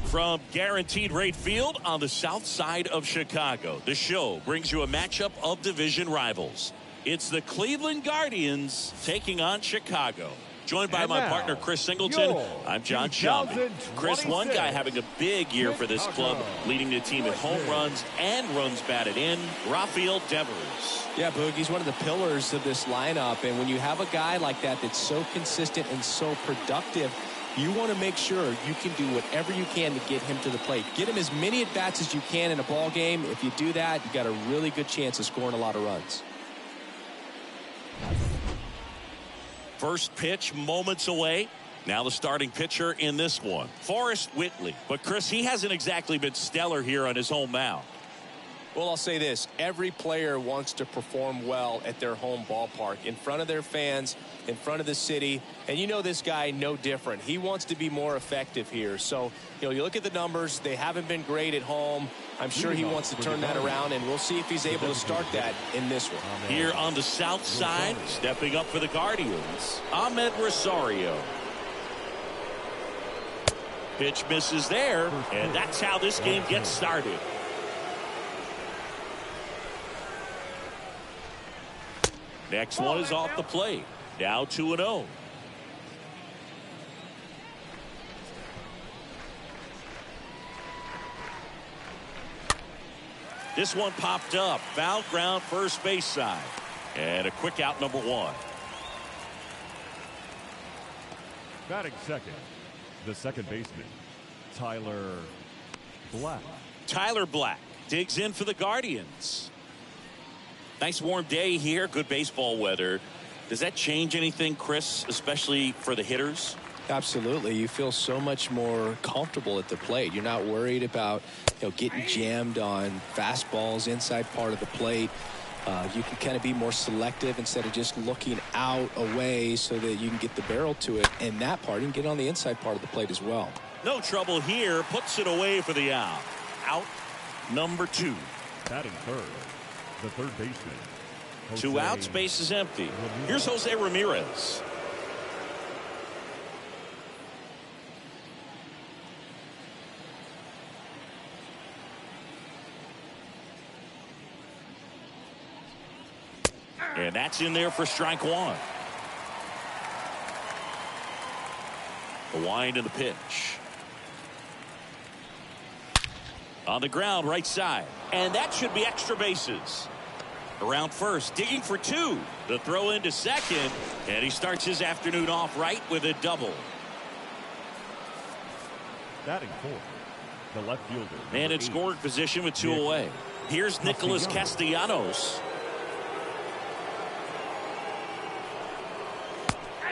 From Guaranteed Rate Field on the south side of Chicago, the show brings you a matchup of division rivals. It's the Cleveland Guardians taking on Chicago. Joined by my partner, Chris Singleton, I'm John Shelby. Chris, one guy having a big year for this club, leading the team in home runs and runs batted in, Rafael Devers. Yeah, Boog, he's one of the pillars of this lineup, and when you have a guy like that that's so consistent and so productive, you want to make sure you can do whatever you can to get him to the plate. Get him as many at-bats as you can in a ball game. If you do that, you got a really good chance of scoring a lot of runs. First pitch moments away. Now the starting pitcher in this one, Forrest Whitley. But Chris, he hasn't exactly been stellar here on his home mound. Well, I'll say this. Every player wants to perform well at their home ballpark, in front of their fans, in front of the city. And you know this guy no different. He wants to be more effective here. So, you look at the numbers. They haven't been great at home. I'm sure he wants to turn that around, and we'll see if he's able to start that in this one. Here on the south side, stepping up for the Guardians, Ahmed Rosario. Pitch misses there, and that's how this game gets started. Next one is off the plate. Now 2-0. This one popped up. Foul ground, first base side. And a quick out, number one. Batting second, the second baseman, Tyler Black. Tyler Black digs in for the Guardians. Nice warm day here. Good baseball weather. Does that change anything, Chris, especially for the hitters? Absolutely. You feel so much more comfortable at the plate. You're not worried about getting jammed on fastballs inside part of the plate. You can kind of be more selective instead of just looking out away so that you can get the barrel to it. And that part, you can get on the inside part of the plate as well. No trouble here. Puts it away for the out. Out number two. Batting third, the third baseman. Two outs, base is empty. Here's Jose Ramirez. And that's in there for strike one. The wind and the pitch. On the ground, right side. And that should be extra bases. Around first, digging for two. The throw into second. And he starts his afternoon off right with a double. Batting fourth, the left fielder. And in scoring position with two away. Here's Nicholas Castellanos.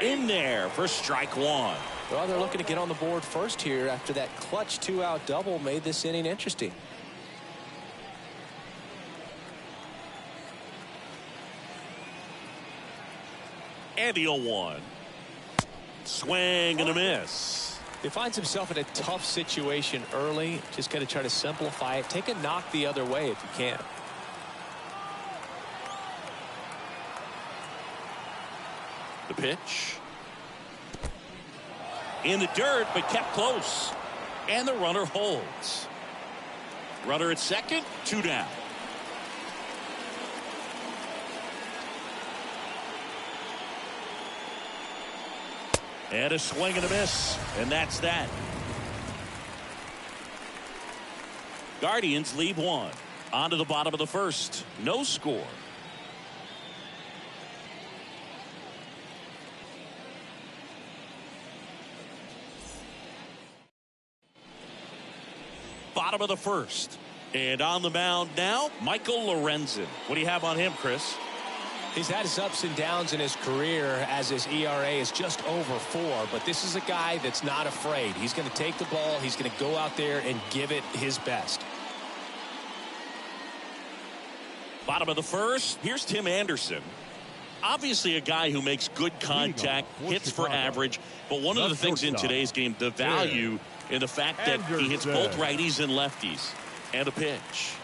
In there for strike one. Well, they're looking to get on the board first here after that clutch two-out double made this inning interesting. And the 0-1. Swing and a miss. He finds himself in a tough situation early. Just got to try to simplify it. Take a knock the other way if you can. The pitch. In the dirt, but kept close. And the runner holds. Runner at second, two down. And a swing and a miss. And that's that. Guardians lead one. On to the bottom of the first. No score. Bottom of the first. And on the mound now, Michael Lorenzen. What do you have on him, Chris? He's had his ups and downs in his career as his ERA is just over 4. But this is a guy that's not afraid. He's going to take the ball. He's going to go out there and give it his best. Bottom of the first. Here's Tim Anderson. Obviously a guy who makes good contact, hits for average. But one of the things in today's game, the value in the fact that he hits both righties and lefties. And a pitch.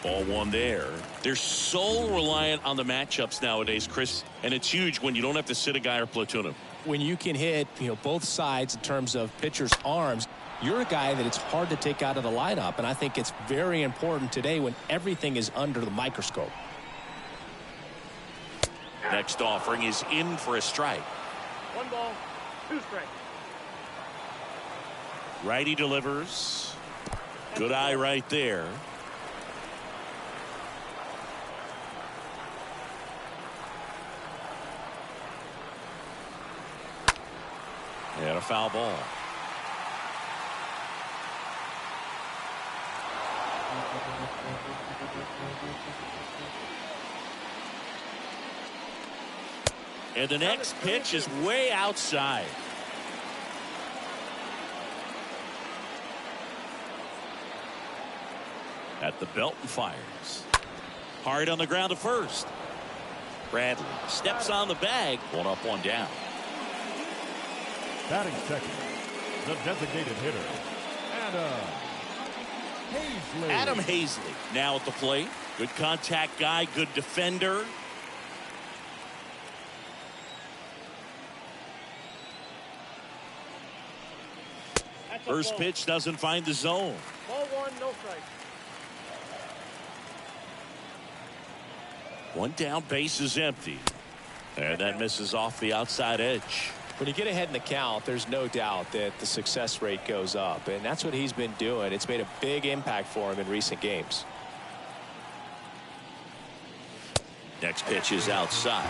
Ball one there. They're so reliant on the matchups nowadays, Chris, and it's huge when you don't have to sit a guy or platoon him. when you can hit, both sides in terms of pitchers' arms, you're a guy that it's hard to take out of the lineup, and I think it's very important today when everything is under the microscope. Next offering is in for a strike. 1 ball, 2 strikes. Righty delivers. Good eye right there. And a foul ball. And the next pitch is way outside. At the belt and fires. Hard on the ground to first. Bradley steps on the bag. 1 up, 1 down. Batting second, the designated hitter, Adam Hazley now at the plate. Good contact guy, good defender. First pitch doesn't find the zone. Ball 1, no strike. 1 down, base is empty. And that misses off the outside edge. When you get ahead in the count, there's no doubt that the success rate goes up, and that's what he's been doing. It's made a big impact for him in recent games. Next pitch is outside.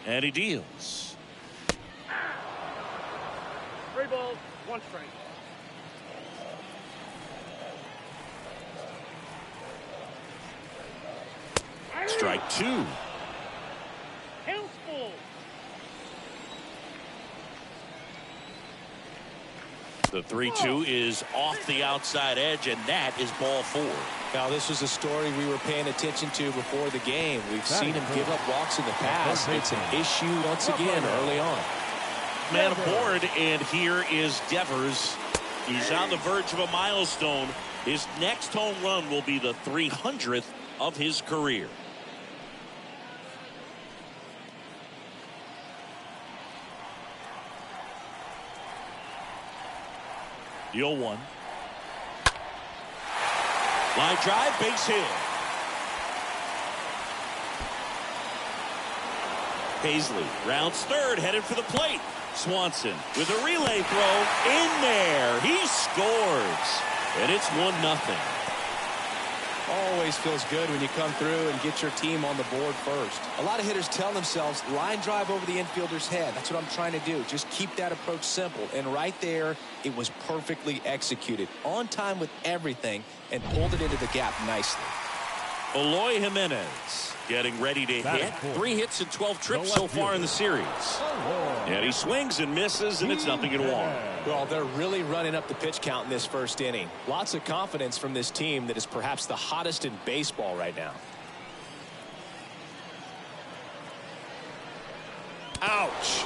And he deals. 3 balls, 1 strike. Strike 2. House full. The 3-2 is off the outside edge, and that is ball 4. Now, this was a story we were paying attention to before the game. We've seen him give up walks in the past. It's an issue once again early on. Man aboard, and here is Devers. He's on the verge of a milestone. His next home run will be the 300th of his career. The 0-1. Line drive, base hit. Hazley rounds third, headed for the plate. Swanson with a relay throw in there. He scores, and it's 1-0. Always feels good when you come through and get your team on the board first. A lot of hitters tell themselves line drive over the infielder's head. That's what I'm trying to do. Just keep that approach simple. And right there, it was perfectly executed. On time with everything and pulled it into the gap nicely. Eloy Jimenez getting ready to hit. 3 hits and 12 trips so far in the series. And he swings and misses, and it's 0-1. Well, they're really running up the pitch count in this first inning. Lots of confidence from this team that is perhaps the hottest in baseball right now. Ouch.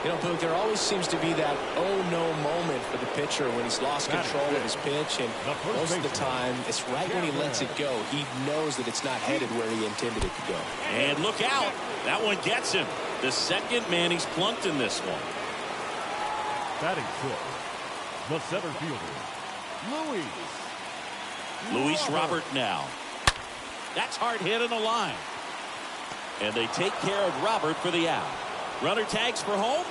You know, Boog, there always seems to be that oh-no moment for the pitcher when he's lost control of his pitch, and most of the time, it's right when he lets it go. He knows that it's not headed where he intended it to go. And look out. That one gets him. The second man he's plunked in this one. Batting sixth, the center fielder, Luis Robert now. That's hard hit on the line. And they take care of Robert for the out. Runner tags for home.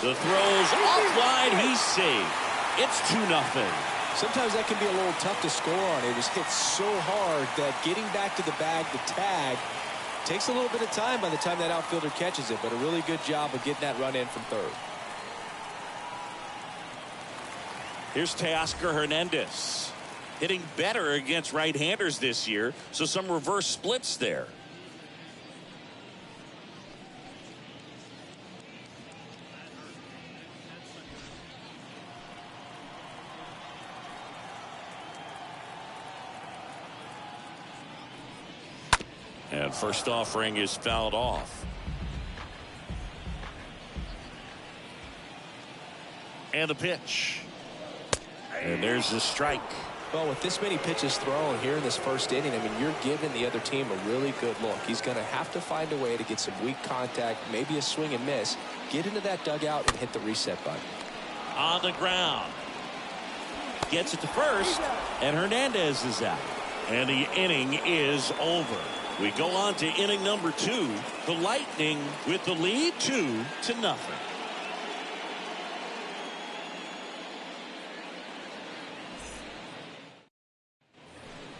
The throw's offline. He's saved. It's 2-0. Sometimes that can be a little tough to score on. It was hit so hard that getting back to the bag, the tag, takes a little bit of time by the time that outfielder catches it. But a really good job of getting that run in from third. Here's Teoscar Hernandez. Hitting better against right-handers this year, so some reverse splits there. And first offering is fouled off. And the pitch. And there's the strike. Well, with this many pitches thrown here in this first inning, I mean, you're giving the other team a really good look. He's going to have to find a way to get some weak contact, maybe a swing and miss, get into that dugout and hit the reset button. On the ground. Gets it to first, and Hernandez is out. And the inning is over. We go on to inning number 2. The Lightning with the lead 2-0.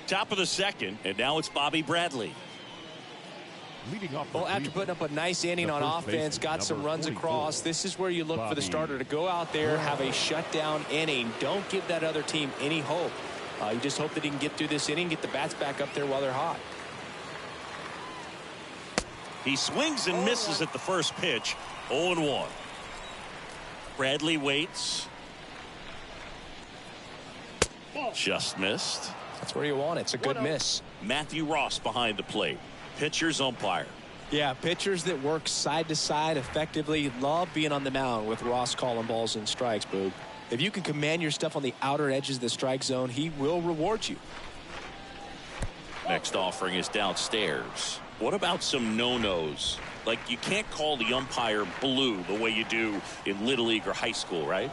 Top of the second, and now it's Bobby Bradley. Leading off. Well, after putting up a nice inning on offense, got some runs across, this is where you look for the starter to go out there, have a shutdown inning. Don't give that other team any hope. You just hope that he can get through this inning, get the bats back up there while they're hot. He swings and misses at the first pitch. 0-1. Bradley waits. Just missed. That's where you want it. It's a good miss. Matthew Ross behind the plate. Pitcher's umpire. Yeah, pitchers that work side to side effectively love being on the mound with Ross calling balls and strikes, Boog. If you can command your stuff on the outer edges of the strike zone, he will reward you. Next offering is downstairs. What about some no-nos? Like, you can't call the umpire blue the way you do in Little League or high school, right?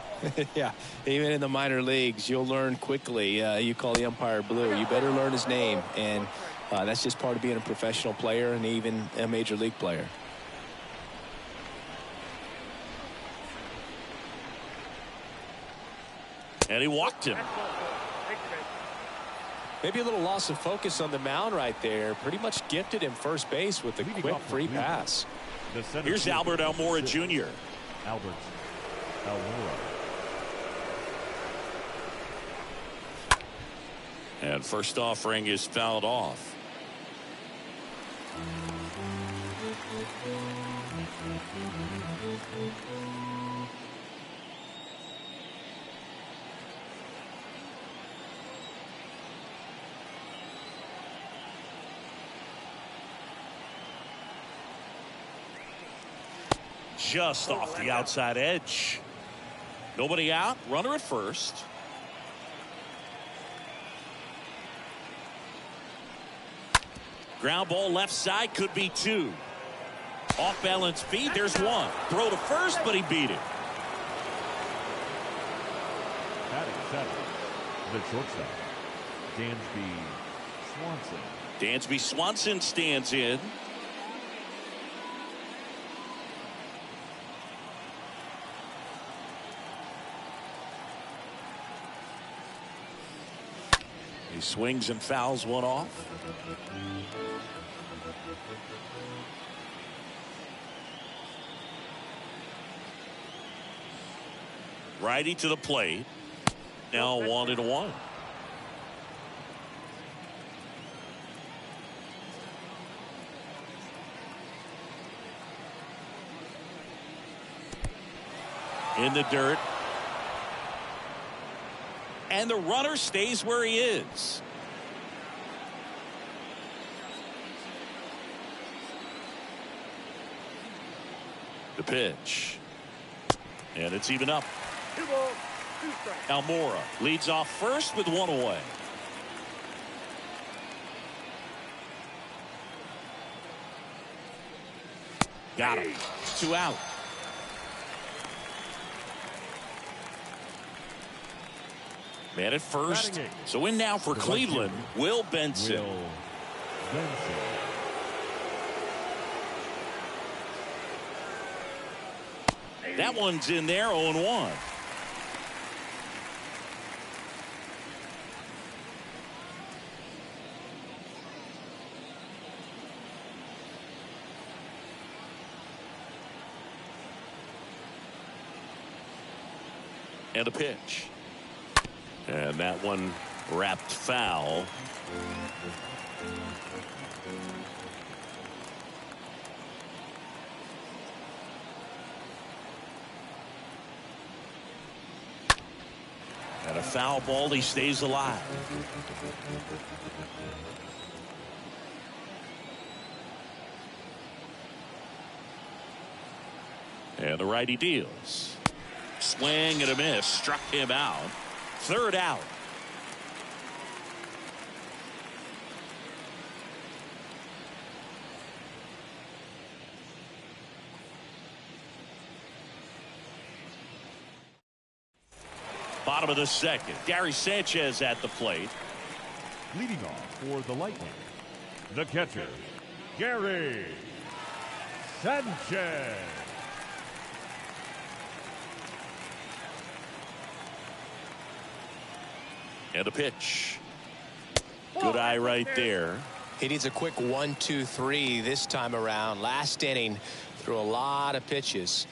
Yeah, even in the minor leagues, you'll learn quickly. You call the umpire blue. You better learn his name, and that's just part of being a professional player and even a major league player. And he walked him. Maybe a little loss of focus on the mound right there. Pretty much gifted him first base with a quick free pass. Here's Albert Almora Jr. Albert Almora. And first offering is fouled off. Just off the outside edge. Nobody out. Runner at first. Ground ball left side, could be 2. Off balance feet, there's 1. Throw to first, but he beat it. Batting seven, the shortstop, Dansby Swanson. Dansby Swanson stands in. He swings and fouls one off. Righty to the plate. Now 1-1. In the dirt. And the runner stays where he is. The pitch. And it's even up. 2 balls, 2 strikes. Almora leads off first with 1 away. Got him. 2 out. Man at first. So in now for Cleveland, Will Benson. That one's in there, 0-1. And a pitch. And that one wrapped foul. And a foul ball, he stays alive. And the righty deals. Swing and a miss. Struck him out. Third out. Bottom of the second. Gary Sanchez at the plate. Leading off for the Lightning, the catcher, Gary Sanchez. And a pitch. Good eye right there. He needs a quick 1-2-3 this time around. Last inning, threw a lot of pitches.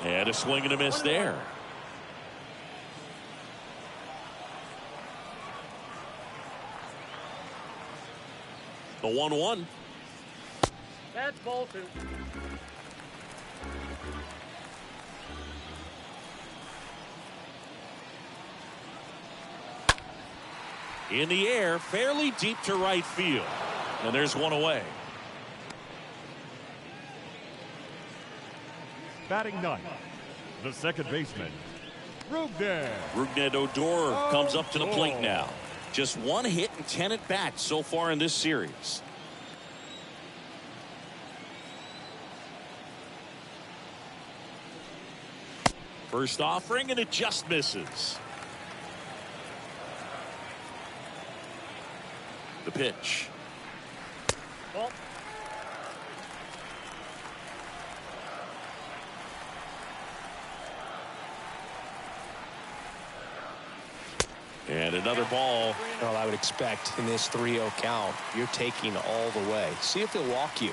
And a swing and a miss there. The 1-1. That's ball two. In the air, fairly deep to right field. And there's one away. Batting ninth, the second baseman, Rougned Odor comes up to the plate now. Just one hit and 10 at bats so far in this series. First offering and it just misses. The pitch. Ball. And another ball. Well, I would expect in this 3-0 count, you're taking all the way. See if they'll walk you.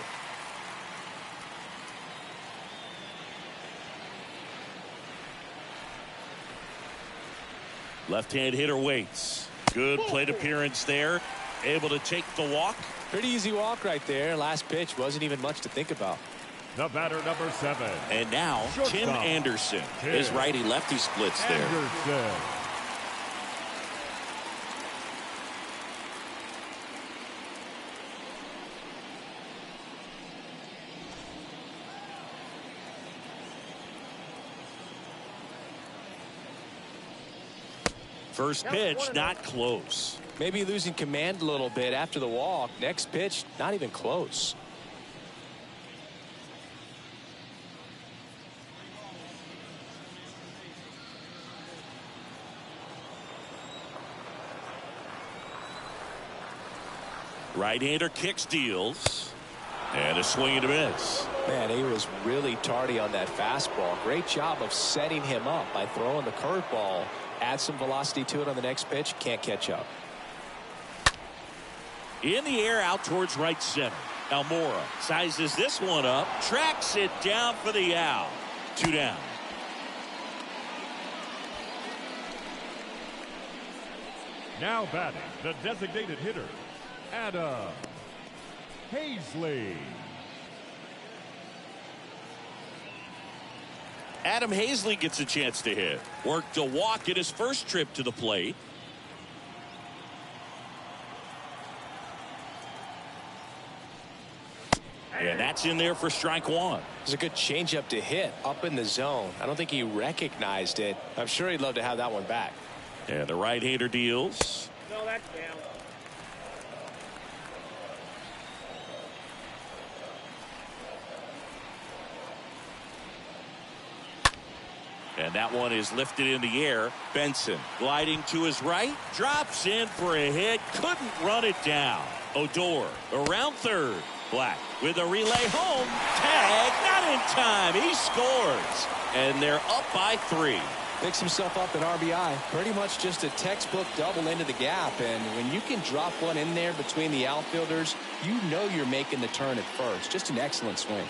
Left-hand hitter waits. Good plate appearance there. Able to take the walk. Pretty easy walk right there. Last pitch wasn't even much to think about. the batter, number 7. And now Tim Anderson. His righty-lefty splits there. Anderson. First pitch, not close. Maybe losing command a little bit after the walk. Next pitch, not even close. Right-hander kicks, deals. And a swing and a miss. Man, he was really tardy on that fastball. Great job of setting him up by throwing the curveball. Add some velocity to it on the next pitch. Can't catch up. In the air, out towards right center. Almora sizes this one up, tracks it down for the out. 2 down. Now batting, the designated hitter, Adam Hazley. Adam Hazley gets a chance to hit. Worked a walk in his first trip to the plate. And that's in there for strike one. It's a good changeup to hit up in the zone. I don't think he recognized it. I'm sure he'd love to have that one back. And the right-hander deals. No, that's down. And that one is lifted in the air. Benson gliding to his right. Drops in for a hit. Couldn't run it down. Odor around third. Black with a relay home. Tag not in time. He scores. And they're up by 3. Picks himself up an RBI. Pretty much just a textbook double into the gap. And when you can drop one in there between the outfielders, you know you're making the turn at first. Just an excellent swing.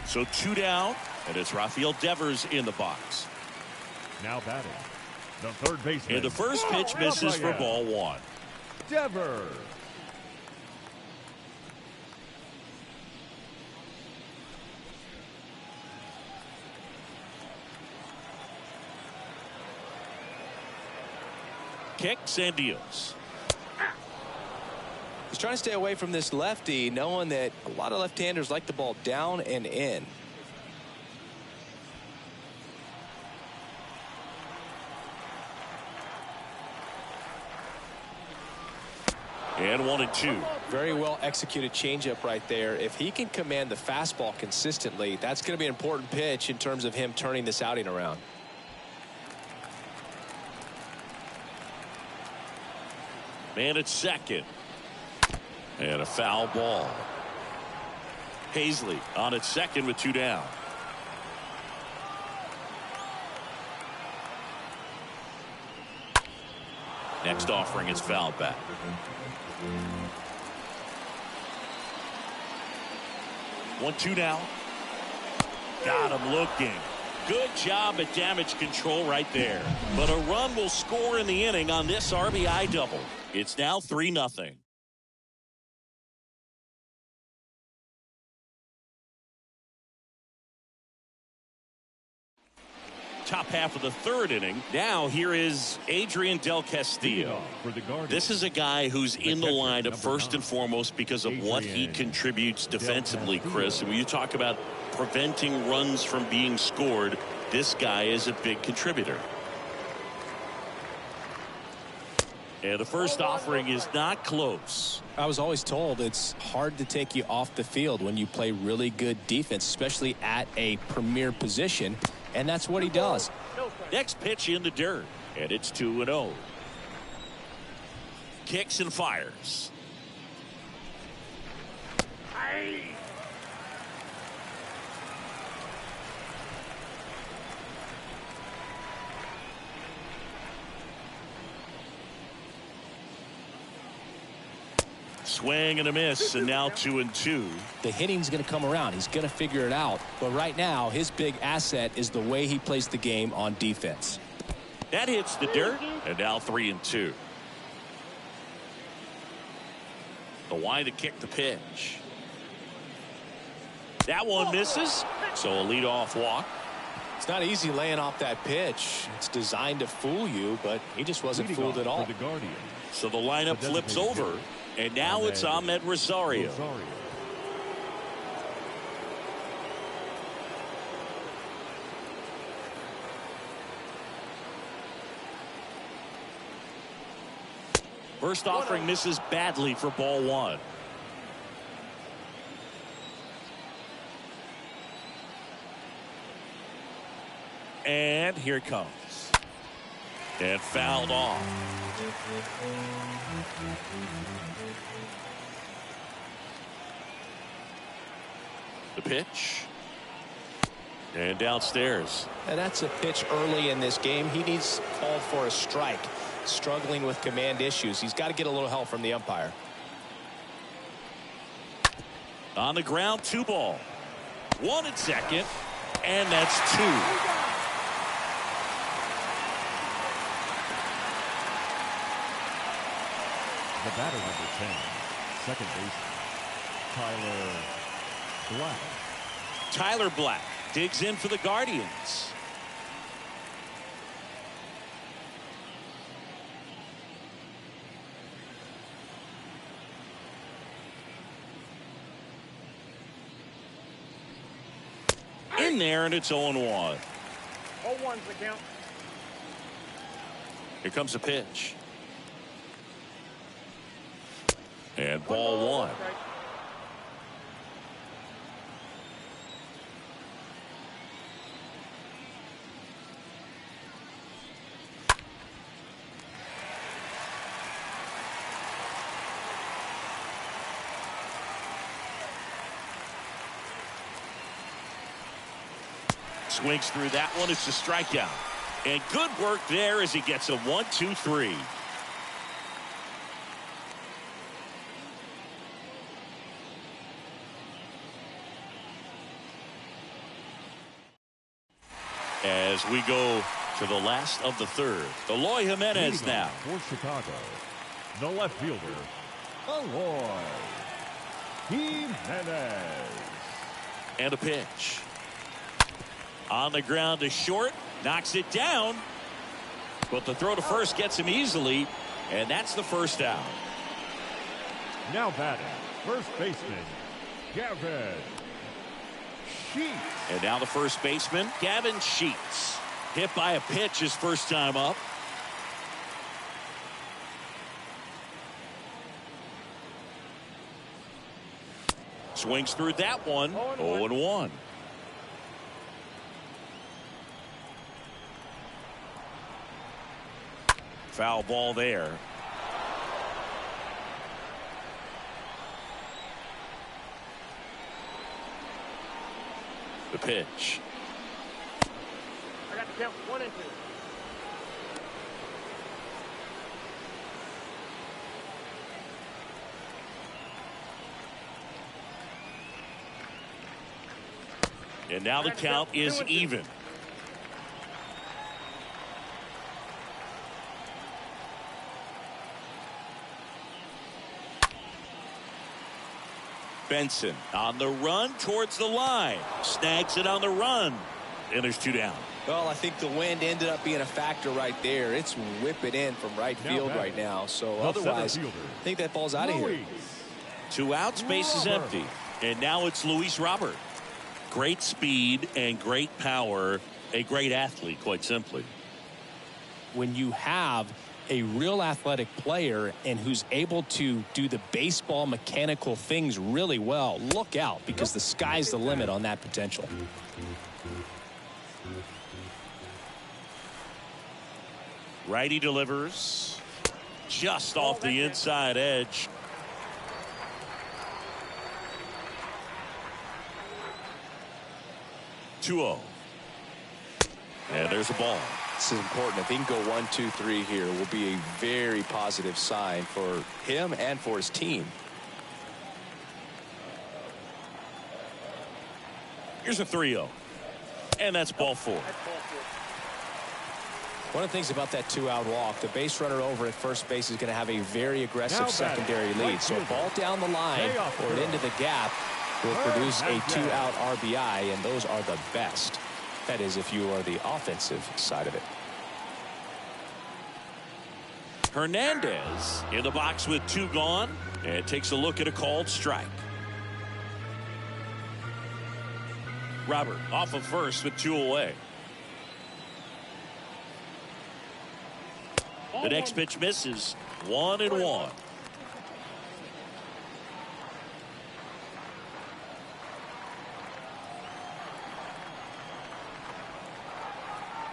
So 2 down, and it's Rafael Devers in the box. Now batting, the third baseman. And the first pitch misses for ball 1. Devers. kicks and deals. He's trying to stay away from this lefty, knowing that a lot of left-handers like the ball down and in. And 1-2. Very well executed changeup right there. If he can command the fastball consistently, that's going to be an important pitch in terms of him turning this outing around. Man at second. And a foul ball. Hazley on at second with 2 down. Next offering is fouled back. 1-2 now. Got him looking. Good job at damage control right there. But a run will score in the inning on this RBI double. It's now 3-0. Top half of the third inning. Now here is Adrian Del Castillo. This is a guy who's in the lineup first and foremost because of what he contributes defensively, Chris. And when you talk about preventing runs from being scored, this guy is a big contributor. And the first offering is not close. I was always told it's hard to take you off the field when you play really good defense, especially at a premier position. And that's what he does. Next pitch in the dirt. And it's 2-0. Kicks and fires. Swing and a miss, and now 2-2. The hitting's going to come around. He's going to figure it out. But right now, his big asset is the way he plays the game on defense. That hits the dirt, and now 3-2. The wide to kick the pitch. That one misses, so a leadoff walk. It's not easy laying off that pitch. It's designed to fool you, but he just wasn't fooled at all. So the lineup flips over, and now it's Ahmed Rosario. First offering misses badly for ball 1. And here it comes. And fouled off. The pitch. And downstairs. And that's a pitch early in this game. He needs called for a strike. Struggling with command issues. He's got to get a little help from the umpire. On the ground, 2 ball. 1 at second. And that's 2. The batter number 10, second baseman, Tyler Black. Tyler Black digs in for the Guardians. In there, and it's 0-1. 0-1's the count. Here comes a pitch. And ball 1. Swings through that one. It's a strikeout. And good work there as he gets a 1-2-3. As we go to the last of the third. Eloy Jimenez now. For Chicago, the left fielder, Eloy Jimenez. And a pitch. On the ground to short. Knocks it down. But the throw to first gets him easily, and that's the first down. Now batting, first baseman, Gavin Sheets. And now the first baseman, Gavin Sheets. Hit by a pitch his first time up. Swings through that one. 0-1. Foul ball there. The pitch. I got to count 1 and 2. And now the count is even. Benson on the run towards the line. Snags it on the run. And there's 2 down. Well, I think the wind ended up being a factor right there. It's whipping in from right field right now. So otherwise, I think that ball's out of here. 2 outs, base is empty. And now it's Luis Robert. Great speed and great power. A great athlete, quite simply. When you have a real athletic player and who's able to do the baseball mechanical things really well, look out, because the sky's the limit on that potential. Righty delivers just off the inside edge. (2-0). And there's a ball. This is important. If he can go 1, 2, 3 here, will be a very positive sign for him and for his team. Here's a 3-0. And that's ball 4. One of the things about that 2-out walk, the base runner over at first base is going to have a very aggressive secondary lead. So a ball down the line or into the gap will produce a 2-out RBI, and those are the best. That is, if you are the offensive side of it. Hernandez in the box with 2 gone, and takes a look at a called strike. Robert off of first with 2 away. The next pitch misses. 1-1.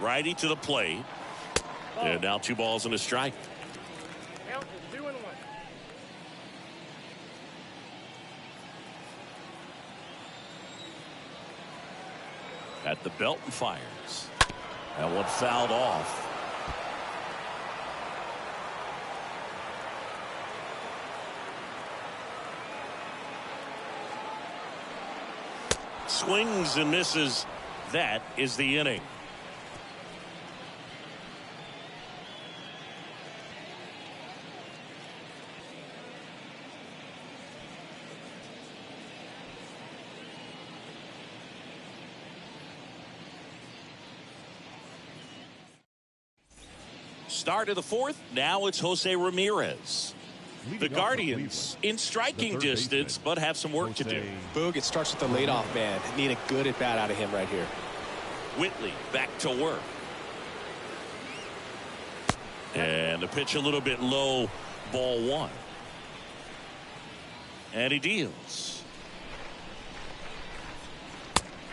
Righty to the plate. And now 2 balls and a strike. Count is 2-1. At the belt and fires. That one fouled off. Swings and misses. That is the inning. Start of the 4th. Now it's Jose Ramirez. The Guardians in striking distance, but have some work to do. Boog, it starts with the leadoff man. Need a good at bat out of him right here. Whitley back to work. And the pitch a little bit low, ball 1. And he deals.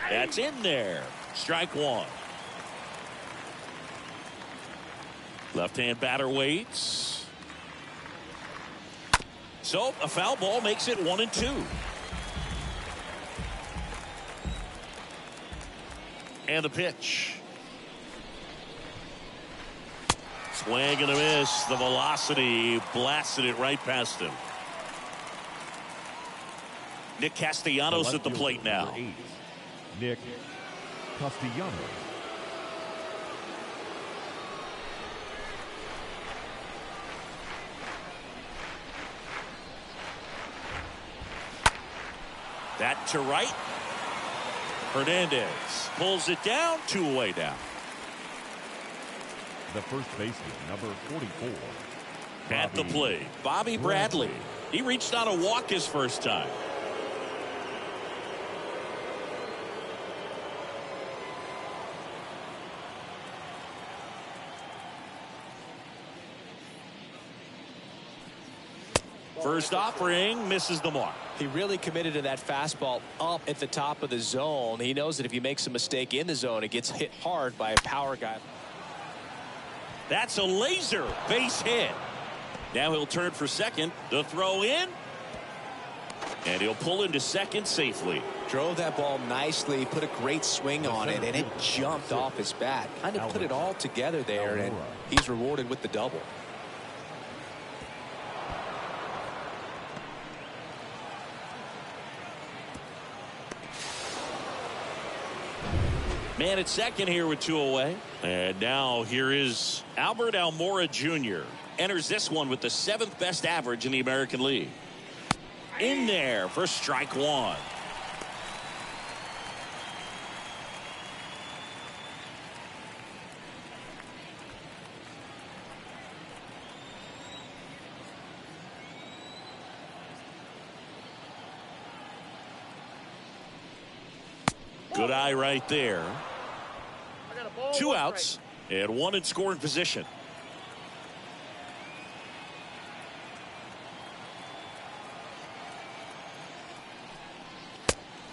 That's in there. Strike 1. Left-hand batter waits. So a foul ball makes it 1-2. And the pitch. Swing and a miss. The velocity blasted it right past him. Nick Castellanos at the plate now. 8, Nick Castellanos. That to right. Hernandez pulls it down. 2 away now. the first baseman, number 44. At the plate, Bobby Bradley. He reached on a walk his first time. First offering misses the mark. He really committed to that fastball up at the top of the zone. He knows that if he makes a mistake in the zone, it gets hit hard by a power guy. That's a laser base hit. Now he'll turn for second. The throw in. And he'll pull into second safely. Drove that ball nicely, put a great swing on it, and it jumped off his bat. Kind of put it all together there, and he's rewarded with the double. Man at second here with 2 away. And now here is Albert Almora Jr. Enters this one with the 7th best average in the American League. In there for strike one. Good eye right there. 2 outs and 1 in scoring position.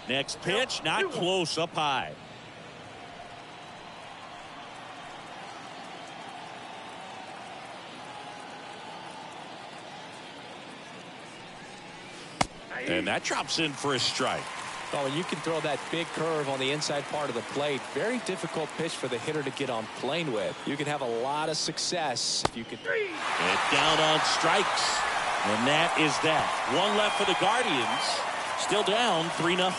Next pitch, not close, up high. And that drops in for a strike. Oh, and you can throw that big curve on the inside part of the plate. Very difficult pitch for the hitter to get on plane with. You can have a lot of success if you can. And down on strikes. And that is that. 1 left for the Guardians. Still down 3-0.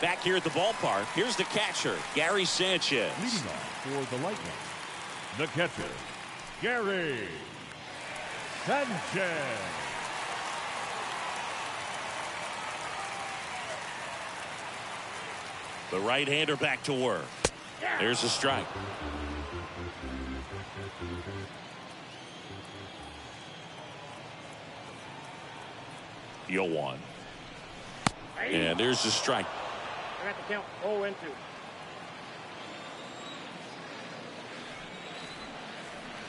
Back here at the ballpark, here's the catcher, Gary Sanchez. Leading off for the Lightning, the catcher, Gary Sanchez. The right-hander back to work. There's a strike. You'll one. And there's the strike. I got the count 0-2.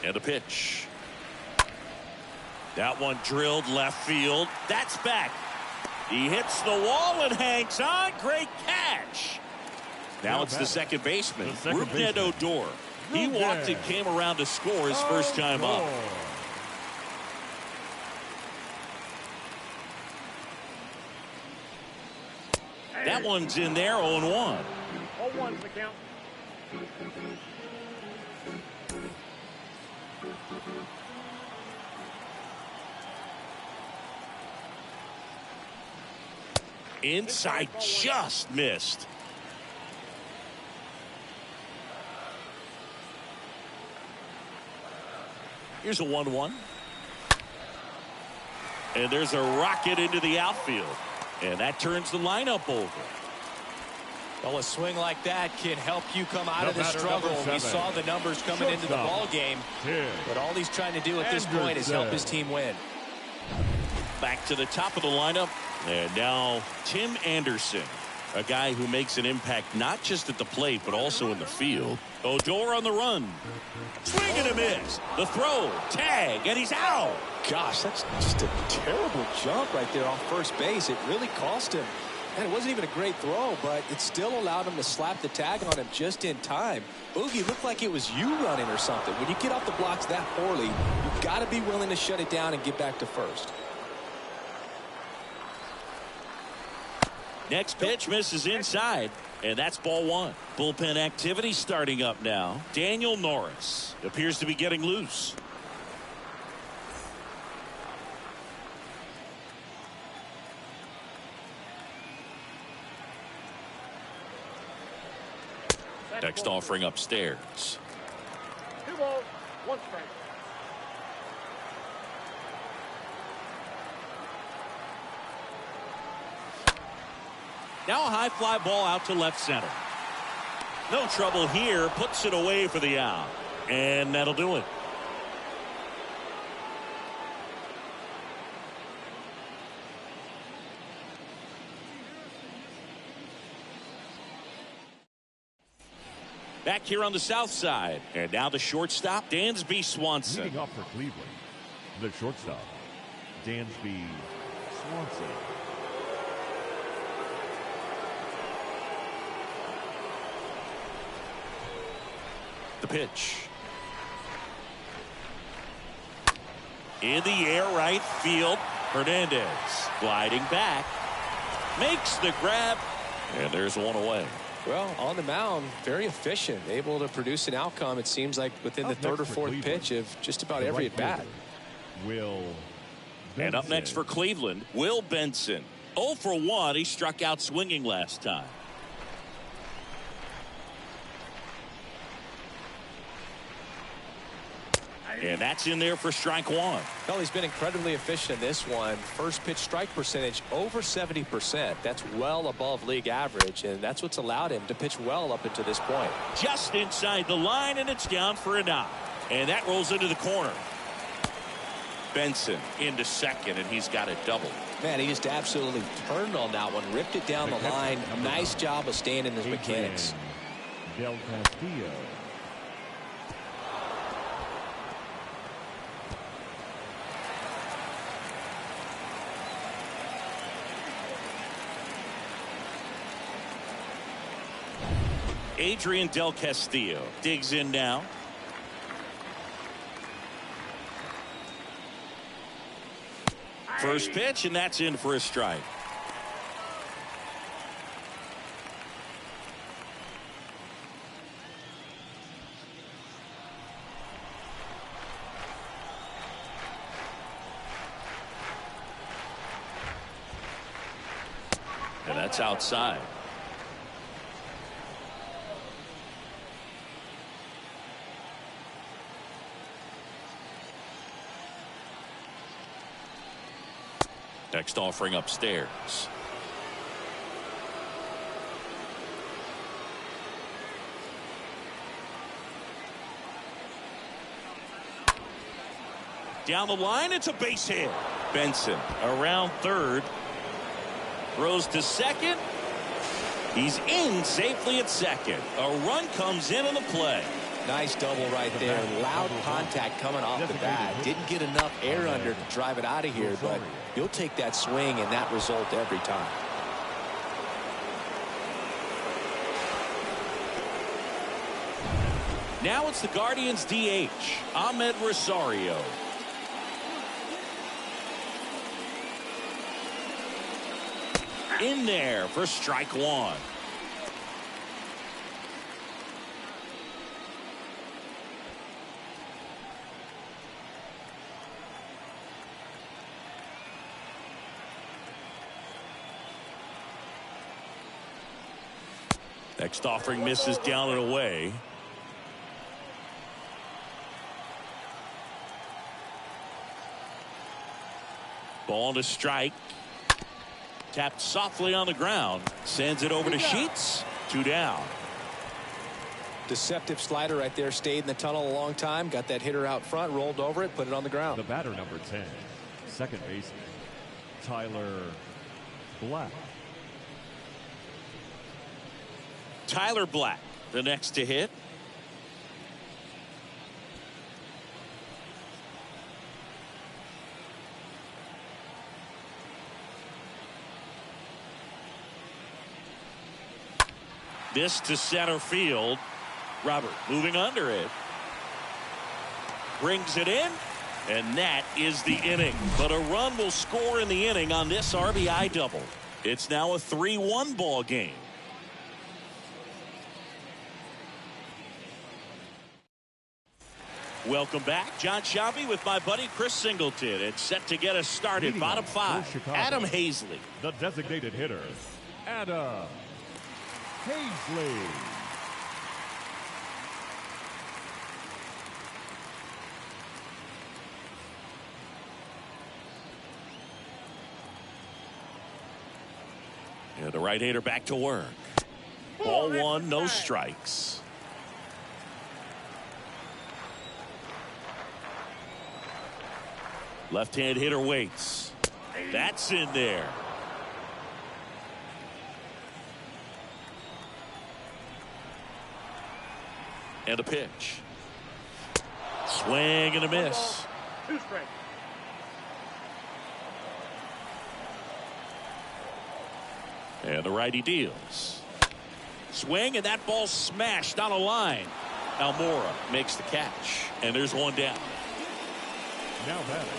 And a pitch. That one drilled left field. That's back. He hits the wall and hangs on. Great catch. Now it's the second baseman, Rougned Odor. He walked and came around to score his first time up. That one's in there, 0-1. 0-1's the count. Inside, just missed. Here's a 1-1. And there's a rocket into the outfield. And that turns the lineup over. Well, a swing like that can help you come out of the struggle. We saw the numbers coming into the ball game. But all he's trying to do at this point is help his team win. Back to the top of the lineup. And now Tim Anderson, a guy who makes an impact not just at the plate, but also in the field. Odor on the run. Swing and a miss. The throw, tag, and he's out. Gosh, that's just a terrible jump right there off first base. It really cost him. And it wasn't even a great throw, but it still allowed him to slap the tag on him just in time. Boogie looked like it was you running or something. When you get off the blocks that poorly, you've got to be willing to shut it down and get back to first. Next pitch misses inside, and that's ball one. Bullpen activity starting up now. Daniel Norris appears to be getting loose. Next offering upstairs. 2 balls, 1 strike. Now a high fly ball out to left center. No trouble here. Puts it away for the out. And that'll do it. Back here on the south side. And now the shortstop, Dansby Swanson. Leading off for Cleveland, the shortstop, Dansby Swanson. The pitch. In the air, right field. Hernandez gliding back. Makes the grab. And there's one away. Well, on the mound, very efficient, able to produce an outcome, it seems like, within the third or fourth pitch of just about every at-bat. Will Benson. And up next for Cleveland, Will Benson. 0 for 1. He struck out swinging last time. And that's in there for strike one. Well, he's been incredibly efficient in this one. First pitch strike percentage over 70%. That's well above league average, and that's what's allowed him to pitch well up until this point. Just inside the line, and it's down for a knock. And that rolls into the corner. Benson into second, and he's got a double. Man, he just absolutely turned on that one, ripped it down the line. Nice job of staying in his mechanics. Del Castillo. Adrian Del Castillo digs in now. First pitch, and that's in for a strike. And that's outside. Next offering upstairs. Down the line, it's a base hit. Benson around third. Throws to second. He's in safely at second. A run comes in on the play. Nice double right there. Loud contact coming off the bat. Didn't get enough air under to drive it out of here, but you'll take that swing and that result every time. Now it's the Guardians DH, Ahmed Rosario. In there for strike one. Next offering misses down and away. Ball to strike. Tapped softly on the ground. Sends it over to Sheets. 2 down. Deceptive slider right there. Stayed in the tunnel a long time. Got that hitter out front. Rolled over it. Put it on the ground. The batter, number 10, second baseman, Tyler Black. Tyler Black, the next to hit. This to center field. Robert moving under it. Brings it in. And that is the inning. But a run will score in the inning on this RBI double. It's now a 3-1 ball game. Welcome back. John Shelby with my buddy Chris Singleton. It's set to get us started. Bottom five. Adam Hazley. The designated hitter, Adam Hazley. And And the right-hander back to work. Ball one, no strikes. Left-hand hitter waits. That's in there. And a pitch. Swing and a miss. 2 strikes. And the righty deals. Swing, and that ball smashed on a line. Almora makes the catch. And there's one down. Now batting,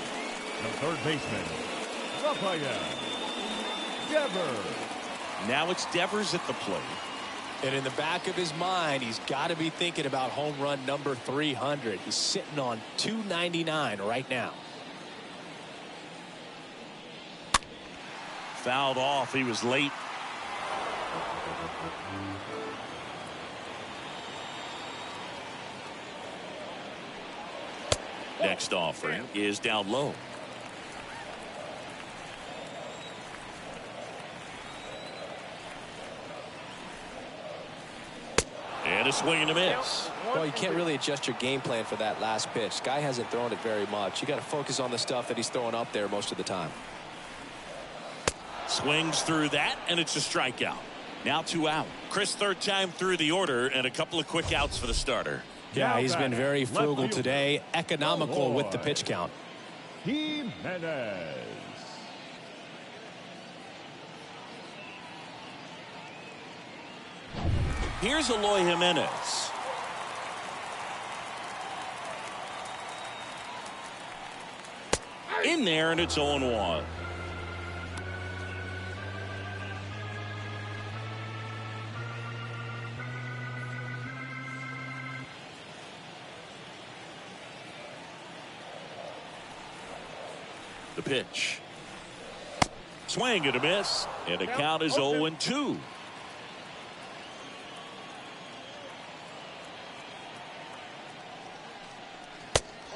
the third baseman, Rafael Devers. Now it's Devers at the plate. And in the back of his mind, he's got to be thinking about home run number 300. He's sitting on 299 right now. Fouled off. He was late. Next offering is down low. And a swing and a miss. Well, you can't really adjust your game plan for that last pitch. Guy hasn't thrown it very much. You got to focus on the stuff that he's throwing up there most of the time. Swings through that, and it's a strikeout. Now 2 out. Chris, third time through the order, and a couple of quick outs for the starter. Yeah, he's been very frugal today, economical with the pitch count. Jimenez. Here's Eloy Jimenez. In there, and it's 0-1. The pitch. Swing and a miss, and the count is 0-2.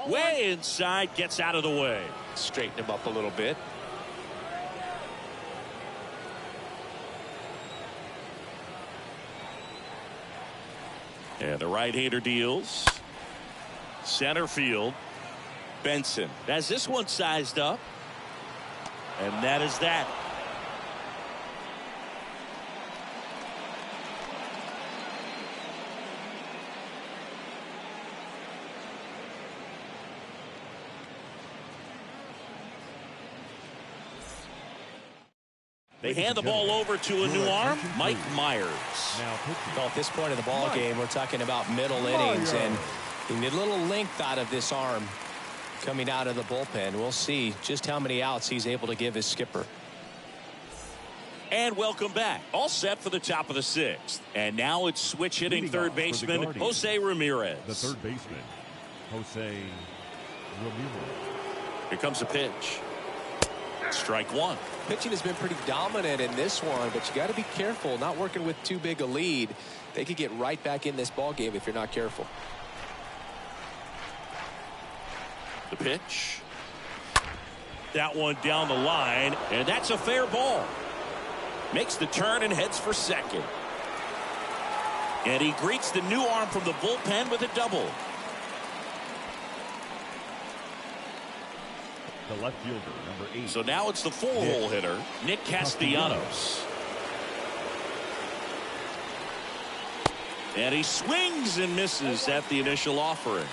Way inside, gets out of the way. Straighten him up a little bit. And the right-hander deals. Center field. Benson has this one sized up. And that is that. They hand the ball over to a new arm, Mike Myers. Well, at this point of the ball game, we're talking about middle innings, and you need a little length out of this arm coming out of the bullpen. We'll see just how many outs he's able to give his skipper. And welcome back. All set for the top of the 6th. And now it's switch hitting third baseman Jose Ramirez. The third baseman, Jose Ramirez. Here comes the pitch. Strike one. Pitching has been pretty dominant in this one, but you got to be careful not working with too big a lead. They could get right back in this ball game if you're not careful. The pitch. That one down the line, and that's a fair ball. Makes the turn and heads for second. And he greets the new arm from the bullpen with a double. The left fielder, number 8. So now it's the full-hole hitter, Nick Castellanos. And he swings and misses at the initial offering.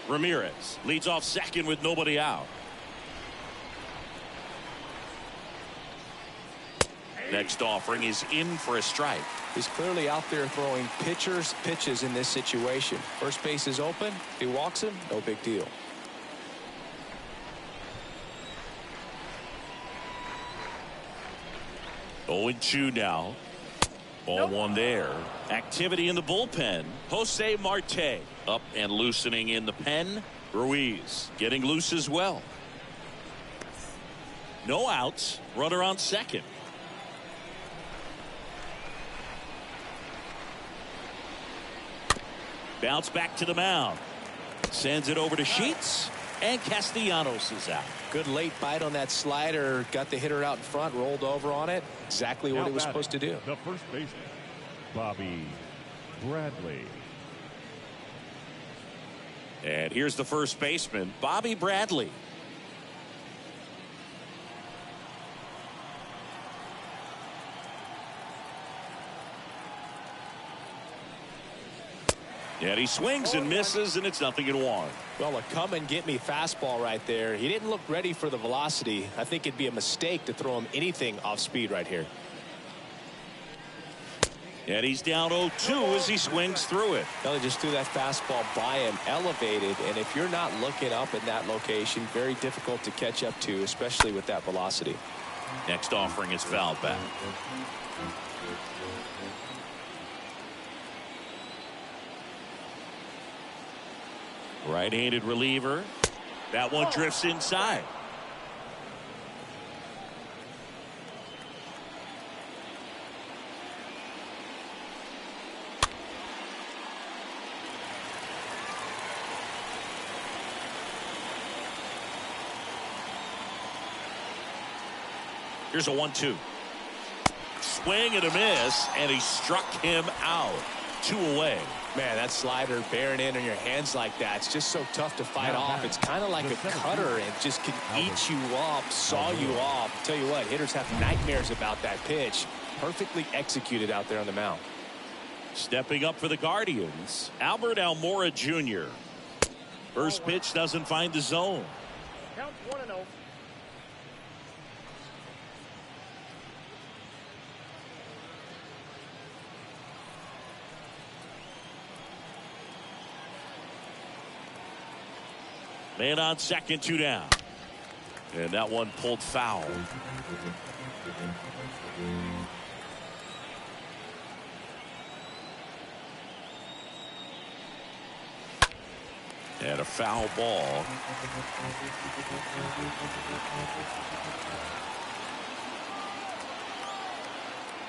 Ramirez leads off second with nobody out. Next offering is in for a strike. He's clearly out there throwing pitches in this situation. First base is open. If he walks him, no big deal. Oh, 0-2 now. Ball one there. Activity in the bullpen. Jose Marte up and loosening in the pen. Ruiz getting loose as well. No outs. Runner on second. Bounce back to the mound. Sends it over to Sheets. And Castellanos is out. Good late bite on that slider. Got the hitter out in front, rolled over on it. Exactly what he was supposed to do. The first baseman, Bobby Bradley. And here's the first baseman, Bobby Bradley. And he swings and misses, and it's 0-1. Well, a come and get me fastball right there. He didn't look ready for the velocity. I think it'd be a mistake to throw him anything off speed right here. And he's down 0-2 as he swings through it. Well, he just threw that fastball by him, elevated, and if you're not looking up in that location, very difficult to catch up to, especially with that velocity. Next offering is fouled back. Right-handed reliever. That one drifts inside. Here's a 1-2. Swing and a miss, and he struck him out. 2 away. Man, that slider bearing in on your hands like that, it's just so tough to fight off. It's kind of like a cutter and just can eat you up, saw you off. Tell you what, hitters have nightmares about that pitch. Perfectly executed out there on the mound. Stepping up for the Guardians, Albert Almora Jr. First pitch doesn't find the zone. Count 1-0. Man on second, 2 down. And that one pulled foul. And a foul ball.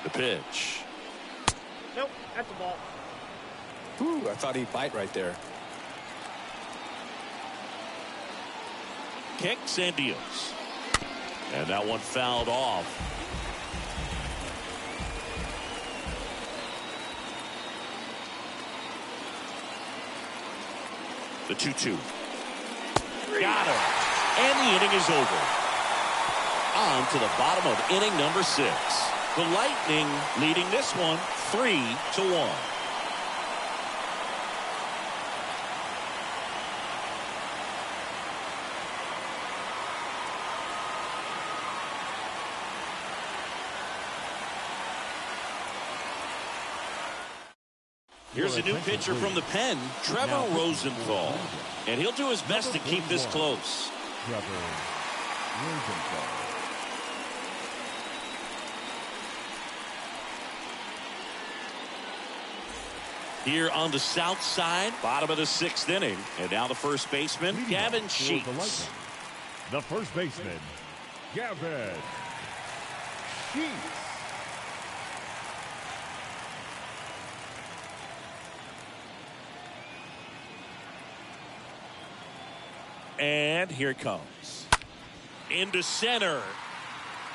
The pitch. Nope, that's a ball. Ooh, I thought he'd bite right there. Kicks and deals. And that one fouled off. The 2-2. Got him. And the inning is over. On to the bottom of inning number 6. The Lightning leading this one 3-1. Here's a new pitcher from the pen, Trevor Rosenthal. And he'll do his best to keep this close. Trevor Rosenthal. Here on the south side, bottom of the 6th inning. And now the first baseman, Gavin Sheets. The first baseman, Gavin Sheets. And here it comes. Into center.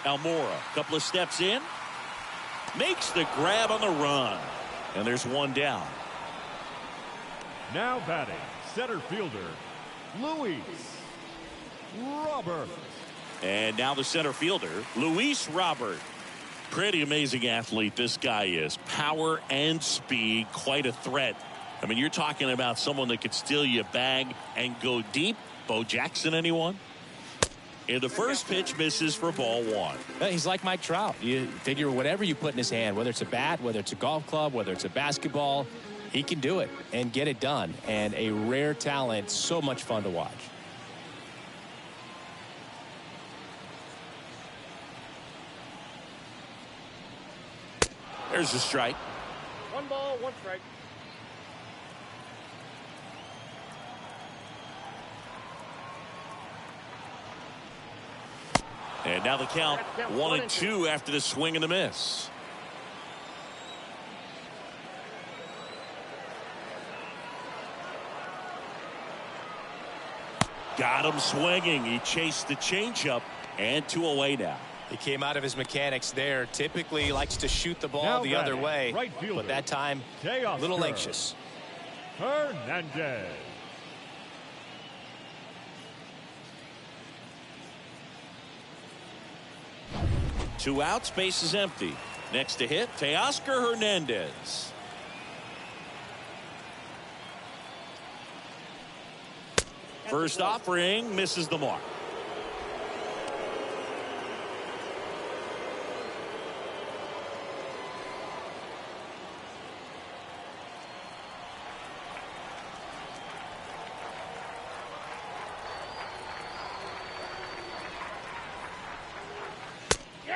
Almora, a couple of steps in. Makes the grab on the run. And there's one down. Now batting, center fielder, Luis Robert. And now the center fielder, Luis Robert. Pretty amazing athlete this guy is. Power and speed, quite a threat. I mean, you're talking about someone that could steal you a bag and go deep. Bo Jackson, anyone? And the first pitch misses for ball 1. He's like Mike Trout. You figure whatever you put in his hand, whether it's a bat, whether it's a golf club, whether it's a basketball, he can do it and get it done. And a rare talent, so much fun to watch. There's the strike. 1 ball, 1 strike. And now the count 1-2 after the swing and the miss. Got him swinging. He chased the changeup, and 2 away now. He came out of his mechanics there. Typically he likes to shoot the ball Now the other way, right fielder, but that time a little anxious. Hernandez. 2 outs, base is empty. Next to hit, Teoscar Hernandez. First offering misses the mark.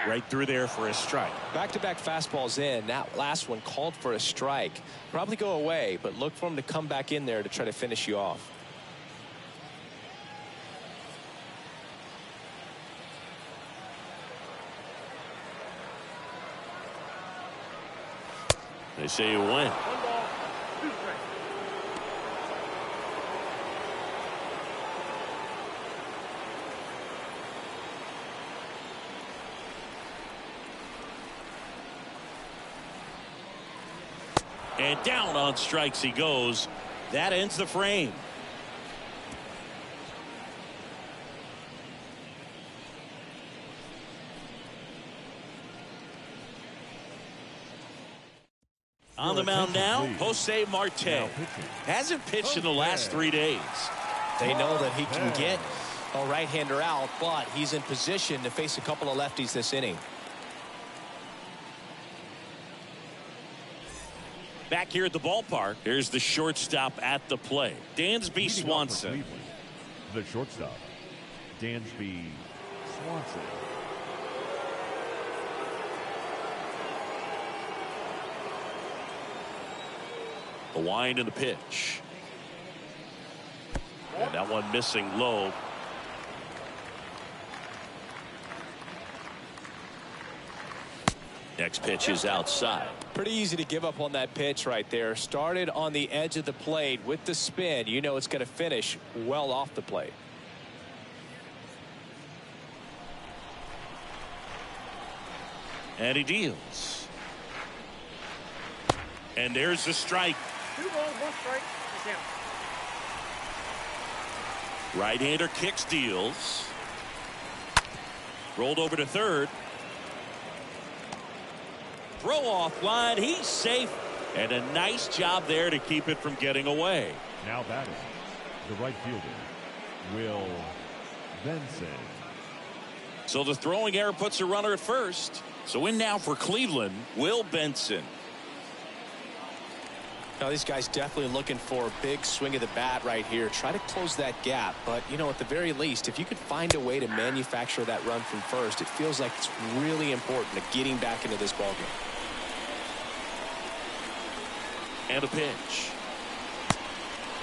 Right through there for a strike. Back-to-back fastballs in. That last one called for a strike. Probably go away, but look for him to come back in there to try to finish you off. They say you win. 1 ball, 2 strikes. And down on strikes he goes. That ends the frame. On the mound now, Jose Marte. Hasn't pitched in the last 3 days. They know that he can get a right-hander out, but he's in position to face a couple of lefties this inning. Back here at the ballpark, here's the shortstop at the plate, Dansby Swanson. The shortstop, Dansby Swanson. The wind and the pitch. And that one missing low. Next pitch is outside. Pretty easy to give up on that pitch right there. Started on the edge of the plate with the spin. You know it's going to finish well off the plate. And he deals. And there's the strike. 2 balls, 1 strike. It's out. Right-hander kicks, deals. Rolled over to third. Throw off line. He's safe. And a nice job there to keep it from getting away. Now batting, the right fielder, Will Benson. So the throwing error puts a runner at first. So in now for Cleveland, Will Benson. Now these guys definitely looking for a big swing of the bat right here. Try to close that gap, but you know, at the very least, if you could find a way to manufacture that run from first, it feels like it's really important to getting back into this ballgame. And a pitch.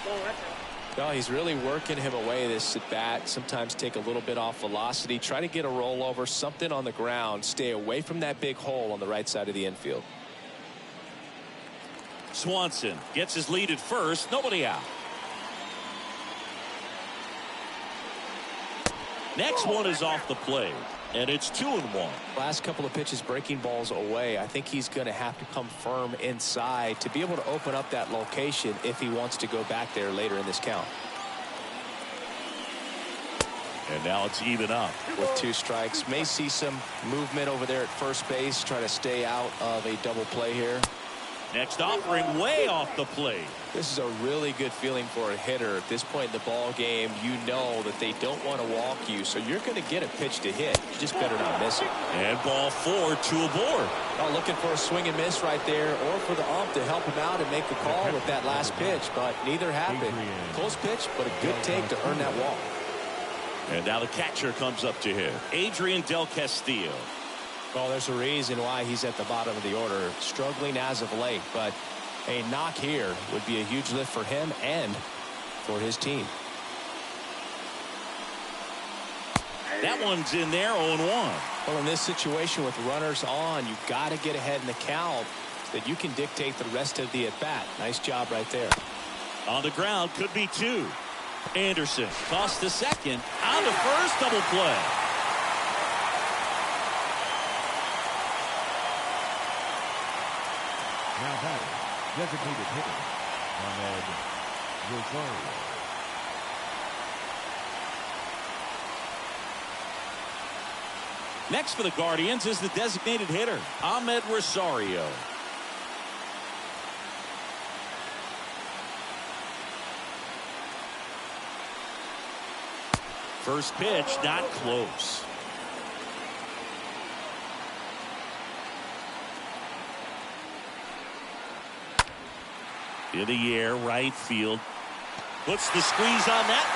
Ball, that's out. No, he's really working him away this at bat. Sometimes take a little bit off velocity. Try to get a rollover, something on the ground. Stay away from that big hole on the right side of the infield. Swanson gets his lead at first. Nobody out. Next one is off the plate. And it's 2-1. Last couple of pitches breaking balls away. I think he's going to have to come firm inside to be able to open up that location if he wants to go back there later in this count. And now it's even up. With 2 strikes. May see some movement over there at first base. Try to stay out of a double play here. Next offering way off the plate. This is a really good feeling for a hitter. At this point in the ball game, you know that they don't want to walk you, so you're going to get a pitch to hit. You just better not miss it. And ball 4, 2 aboard. Oh, looking for a swing and miss right there, or for the ump to help him out and make the call with that last pitch, but neither happened. Close pitch, but a good take to earn that walk. And now the catcher comes up to him, Adrian Del Castillo. Well, there's a reason why he's at the bottom of the order, struggling as of late, but a knock here would be a huge lift for him and for his team. That one's in there, 0-1. Well, in this situation with runners on, you've got to get ahead in the count so that you can dictate the rest of the at-bat. Nice job right there. On the ground, could be 2. Anderson tossed to second. On to first. Double play. Now batting, designated hitter, Ahmed Rosario. Next for the Guardians is the designated hitter, Ahmed Rosario. First pitch, not close. In the air, right field. Puts the squeeze on that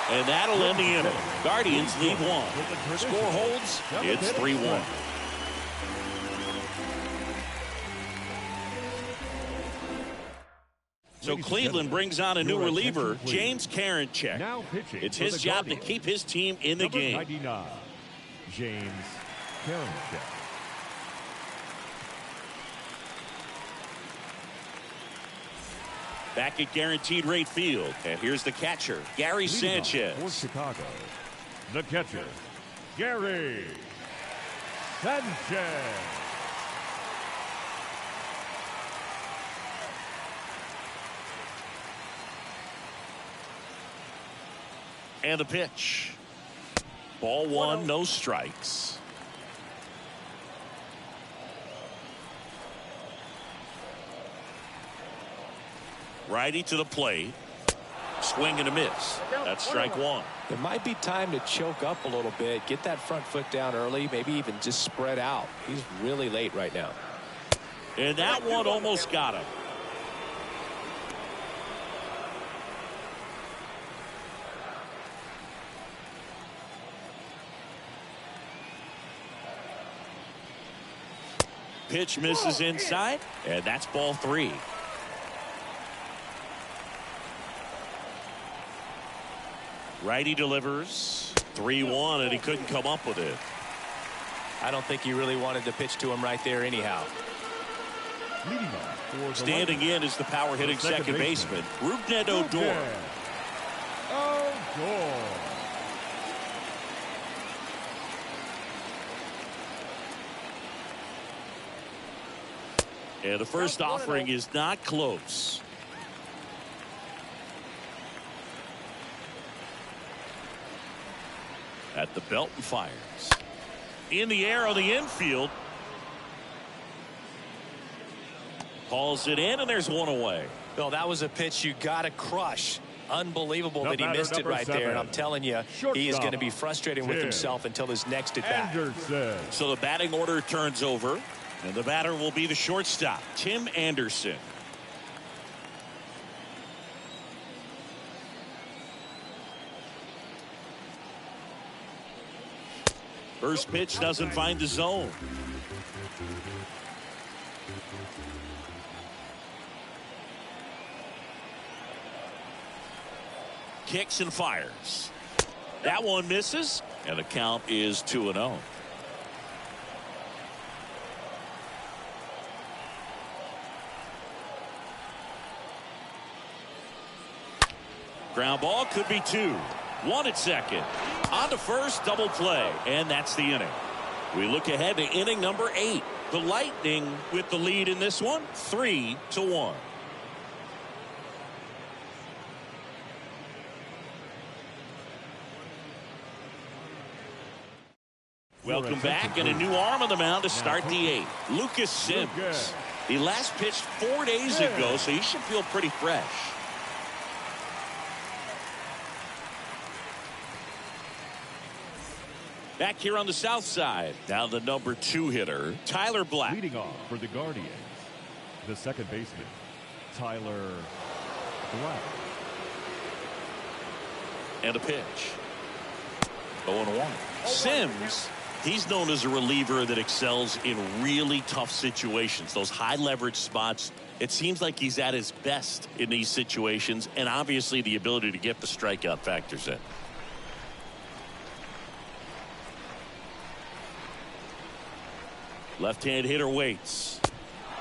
one, and that'll end the inning. Guardians lead one. Score holds, it's 3-1. So Cleveland brings on a new reliever, James Karinchak. It's his job to keep his team in the game. 99, James Karinchak. Back at guaranteed rate field. And here's the catcher, Gary Sanchez. For Chicago, the catcher, Gary Sanchez. And the pitch. Ball one, no strikes. Righty to the plate. Swing and a miss. That's strike one. There might be time to choke up a little bit, get that front foot down early, maybe even just spread out. He's really late right now. And that one almost got him. Pitch misses inside, and that's ball three. Righty delivers. 3-1, and he couldn't come up with it. I don't think he really wanted to pitch to him right there anyhow. Leading off for the Standing in is the power hitting second baseman, Rougned Odor. And the first offering is not close. At the belt and fires. In the air on the infield. Hauls it in, and there's one away. Well, that was a pitch you got to crush. Unbelievable that he missed it right there. And I'm telling you, he is going to be frustrated with himself until his next at bat. So the batting order turns over, and the batter will be the shortstop, Tim Anderson. First pitch doesn't find the zone. Kicks and fires. That one misses, and the count is 2-0. Ground ball, could be two. One at second. On to first, double play, and that's the inning. We look ahead to inning number 8. The Lightning with the lead in this one, 3-1. Welcome back, and a new arm on the mound to start the 8th. Lucas Sims. He last pitched 4 days ago, so he should feel pretty fresh. Back here on the south side, now the number 2 hitter, Tyler Black. Leading off for the Guardians, the second baseman, Tyler Black. And a pitch. 0-1. Sims, he's known as a reliever that excels in really tough situations, those high leverage spots. It seems like he's at his best in these situations, and obviously the ability to get the strikeout factors in. Left-hand hitter waits.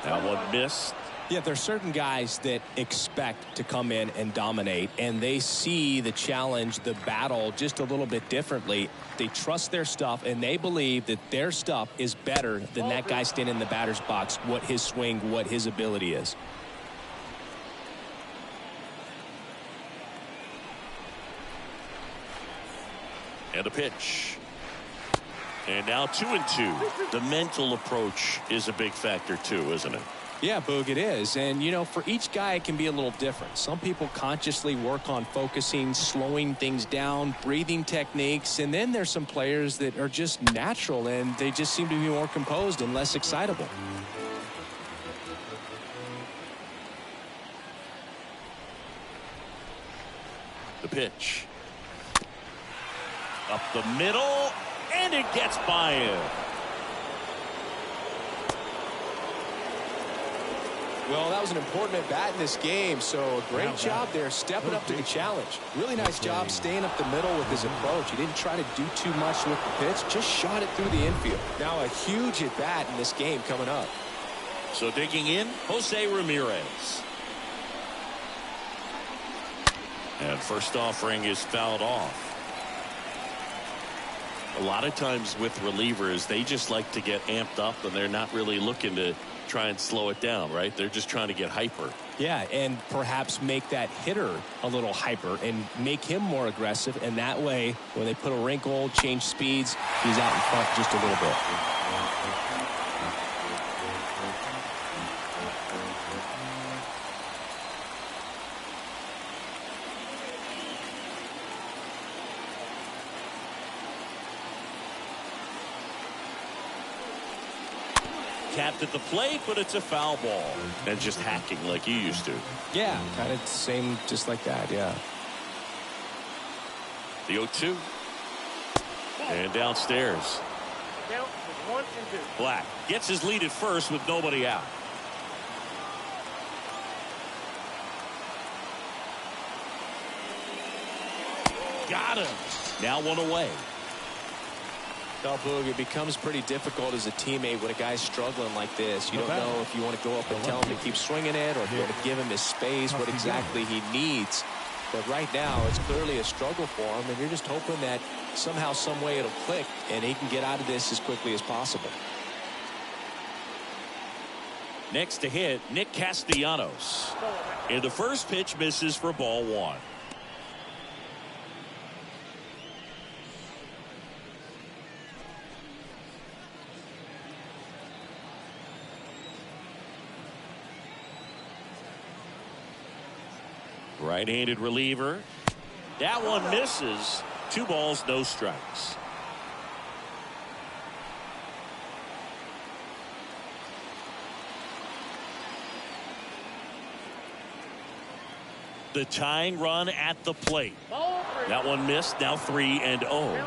That one missed. Yeah, there's certain guys that expect to come in and dominate, and they see the challenge, the battle, just a little bit differently. They trust their stuff, and they believe that their stuff is better than that guy standing in the batter's box, what his swing, what his ability is. And a pitch. And now 2-2. The mental approach is a big factor too, isn't it? Yeah, Boog, it is. And, you know, for each guy, it can be a little different. Some people consciously work on focusing, slowing things down, breathing techniques. And then there's some players that are just natural, and they just seem to be more composed and less excitable. The pitch. Up the middle, and it gets by him. Well, that was an important at bat in this game, so a great job there stepping up to the challenge. Really nice job staying up the middle with his approach. He didn't try to do too much with the pitch, just shot it through the infield. Now a huge at bat in this game coming up. So digging in, Jose Ramirez. And first offering is fouled off. A lot of times with relievers, they just like to get amped up, and they're not really looking to try and slow it down, right? They're just trying to get hyper. Yeah, and perhaps make that hitter a little hyper and make him more aggressive, and that way when they put a wrinkle, change speeds, he's out in front just a little bit. Tapped at the plate, but it's a foul ball. And just hacking like you used to. Yeah, kind of same, just like that, yeah. The 0-2. And downstairs. Count is 1 and 2. Black gets his lead at first with nobody out. Got him. Now one away. Well, Boog, it becomes pretty difficult as a teammate when a guy's struggling like this. You don't know if you want to go up and tell him to keep swinging it, or if you want to give him his space, what exactly he needs. But right now, it's clearly a struggle for him, and you're just hoping that somehow, some way it'll click, and he can get out of this as quickly as possible. Next to hit, Nick Castellanos. And the first pitch misses for ball 1. Right-handed reliever. That one misses. 2 balls, no strikes. The tying run at the plate. That one missed. Now 3-0. Count 3-0.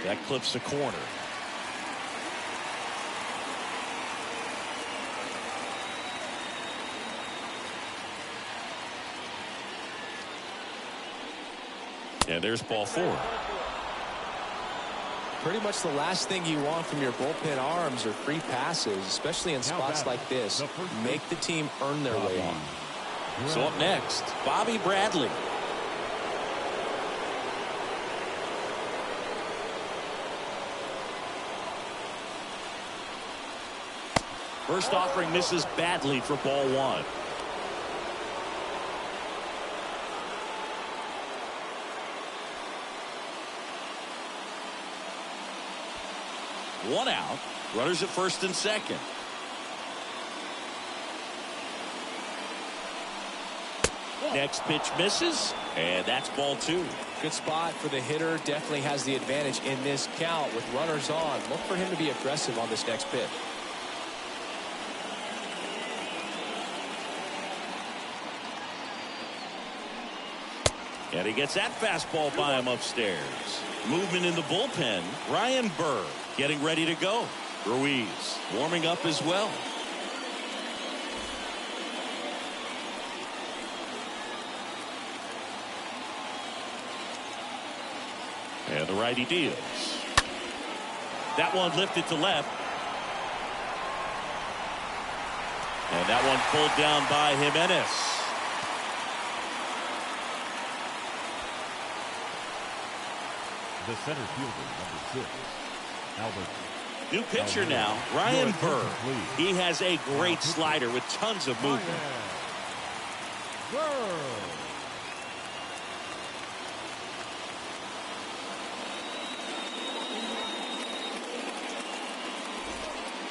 That clips the corner. And there's ball 4. Pretty much the last thing you want from your bullpen arms are free passes, especially in spots like this. Make the team earn their way on. So up next, Bobby Bradley. First offering misses badly for ball 1. One out. Runners at first and second. Next pitch misses, and that's ball 2. Good spot for the hitter. Definitely has the advantage in this count with runners on. Look for him to be aggressive on this next pitch. And he gets that fastball by him upstairs. Movement in the bullpen. Ryan Burr getting ready to go. Ruiz warming up as well. And the righty deals. That one lifted to left. And that one pulled down by Jimenez. The center fielder, number 6, Albert. New pitcher now, Ryan Burr. He has a great slider with tons of movement. Burr.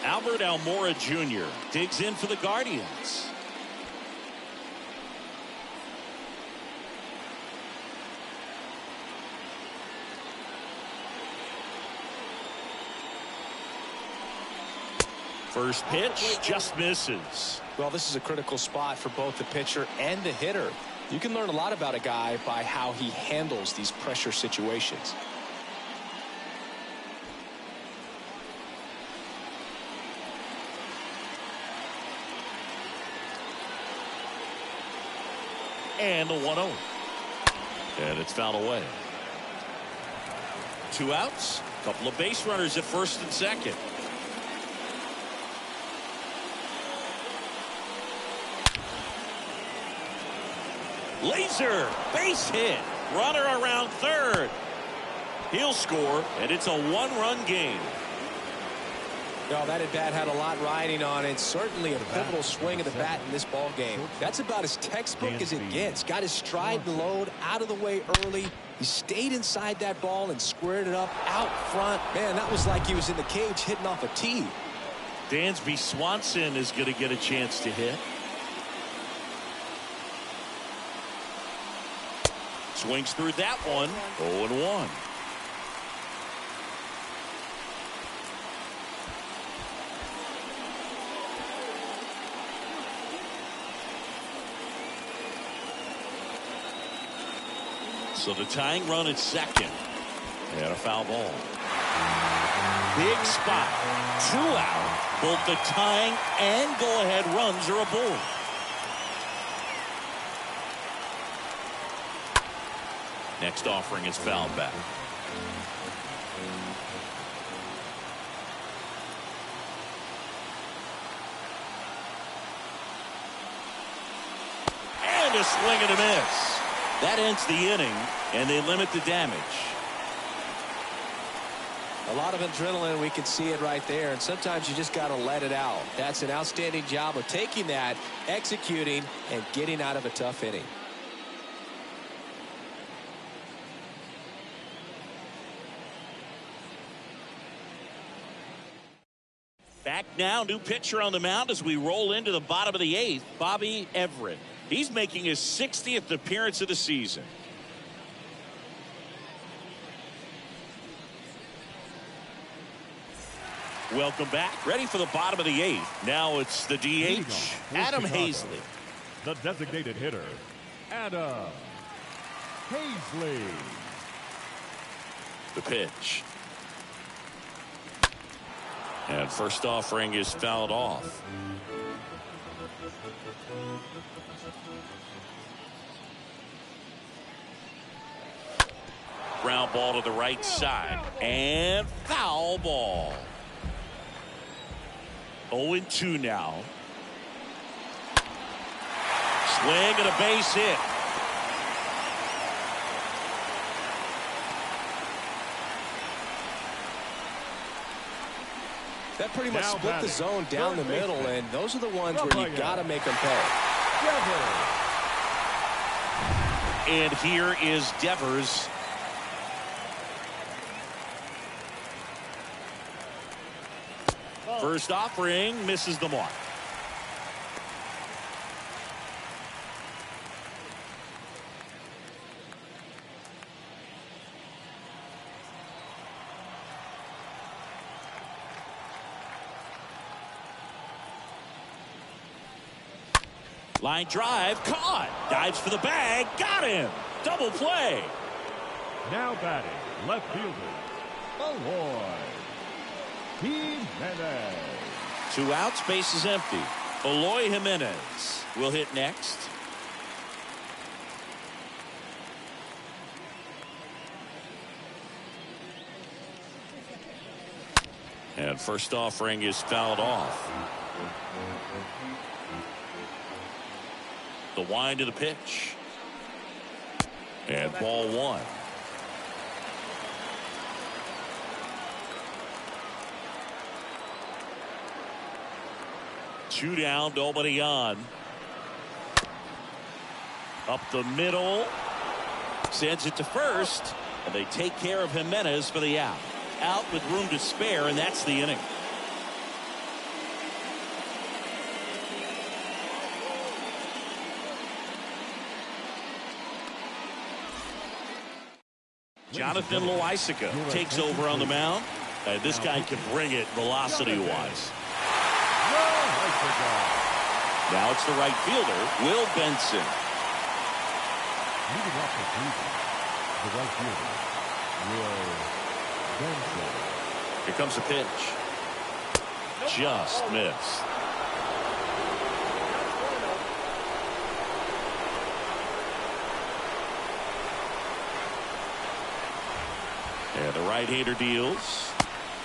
Albert Almora Jr. digs in for the Guardians. First pitch just misses. Well, this is a critical spot for both the pitcher and the hitter. You can learn a lot about a guy by how he handles these pressure situations. And a 1-0. And it's fouled away. 2 outs. Couple of base runners at first and second. Laser base hit. Runner around third. He'll score, and it's a 1-run game. Well, that at bat had a lot riding on it. Certainly a pivotal swing of the bat in this ball game. That's about as textbook as it gets. Got his stride and load out of the way early. He stayed inside that ball and squared it up out front. Man, that was like he was in the cage hitting off a tee. Dansby Swanson is going to get a chance to hit. Swings through that one. 0-1. So the tying run at second. And a foul ball. Big spot. 2 out. Both the tying and go-ahead runs are aboard. Next offering is fouled back. And a swing and a miss. That ends the inning, and they limit the damage. A lot of adrenaline, we can see it right there, and sometimes you just got to let it out. That's an outstanding job of taking that, executing, and getting out of a tough inning. Back now, new pitcher on the mound as we roll into the bottom of the 8th, Bobby Everett. He's making his 60th appearance of the season. Welcome back. Ready for the bottom of the 8th. Now it's the DH, Adam Hazley. The designated hitter, Adam Hazley. The pitch. And first offering is fouled off. Ground ball to the right side. And foul ball. 0-2 now. Swing and a base hit. That pretty much split the zone down the middle, and those are the ones where you got to make them pay. And here is Devers. First offering misses the mark. Line drive, caught. Dives for the bag, got him. Double play. Now batting, left fielder, Eloy Jimenez. 2 outs, base is empty. Eloy Jimenez will hit next. And first offering is fouled off. The wind to the pitch. And ball one. Two down, nobody on. Up the middle. Sends it to first. And they take care of Jimenez for the out. Out with room to spare, and that's the inning. Jonathan Loaisiga takes over on the mound. This guy can bring it velocity-wise. Now it's the right fielder, Will Benson. Leading off the season, the right fielder, Will Benson. Here comes the pitch. Just missed. And the right-hander deals.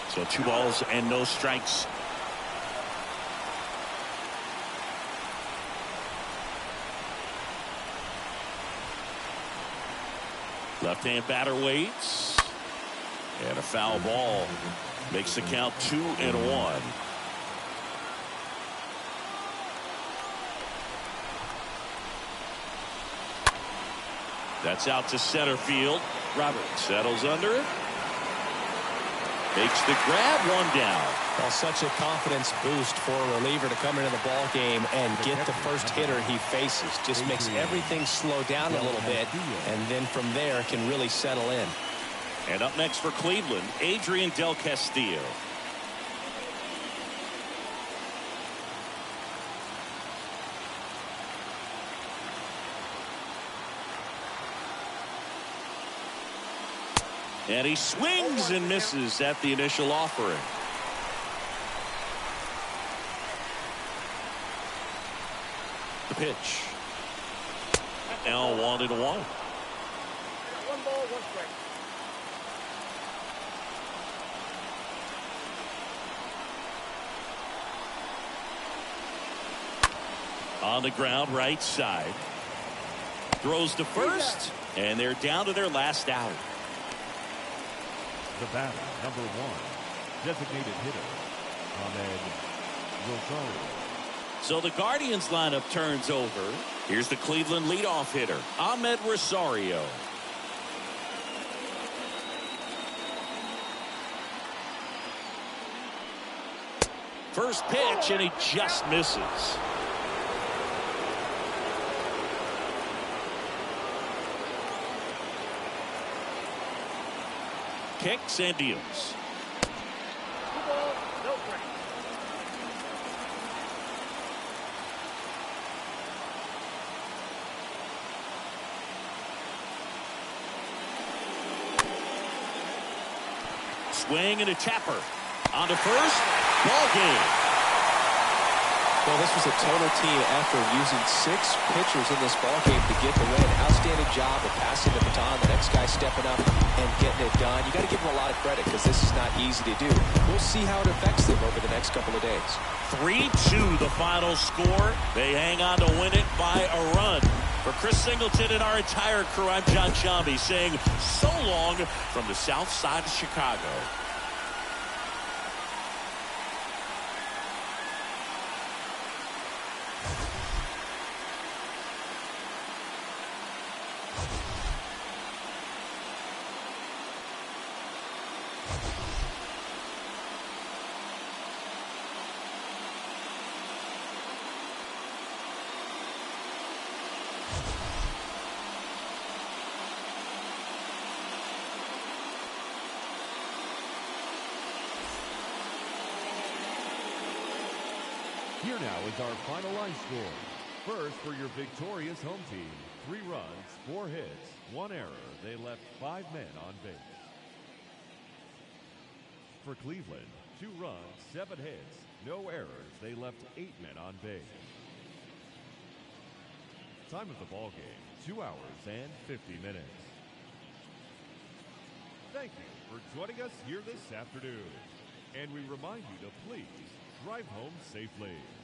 So 2 balls and no strikes. Left-hand batter waits. And a foul ball makes the count 2-1. That's out to center field. Robert settles under it. Makes the grab, 1 down. Well, such a confidence boost for a reliever to come into the ball game and get the first hitter he faces. Just makes everything slow down a little bit, and then from there can really settle in. And up next for Cleveland, Adrian Del Castillo. And he swings and misses at the initial offering. The pitch. Now 1-1. 1 ball, 1 strike. On the ground, right side. Throws to first, and they're down to their last out. The batter, number 1, designated hitter, Ahmed Rosario. So the Guardians lineup turns over. Here's the Cleveland leadoff hitter, Ahmed Rosario. First pitch, and he just misses. Kicks and deals. 2 balls, no strikes. Swing and a tapper. On to first. Ball game. Well, this was a total team effort using 6 pitchers in this ball game to get the win. Outstanding job of passing the baton. The next guy stepping up and getting it done. You got to give him a lot of credit because this is not easy to do. We'll see how it affects them over the next couple of days. 3-2 the final score. They hang on to win it by a run. For Chris Singleton and our entire crew, I'm John Shambi saying so long from the south side of Chicago. Here now is our final line score. First, for your victorious home team, 3 runs, 4 hits, 1 error. They left 5 men on base. For Cleveland, 2 runs, 7 hits, no errors. They left 8 men on base. Time of the ball game, 2 hours and 50 minutes. Thank you for joining us here this afternoon. And we remind you to please drive home safely.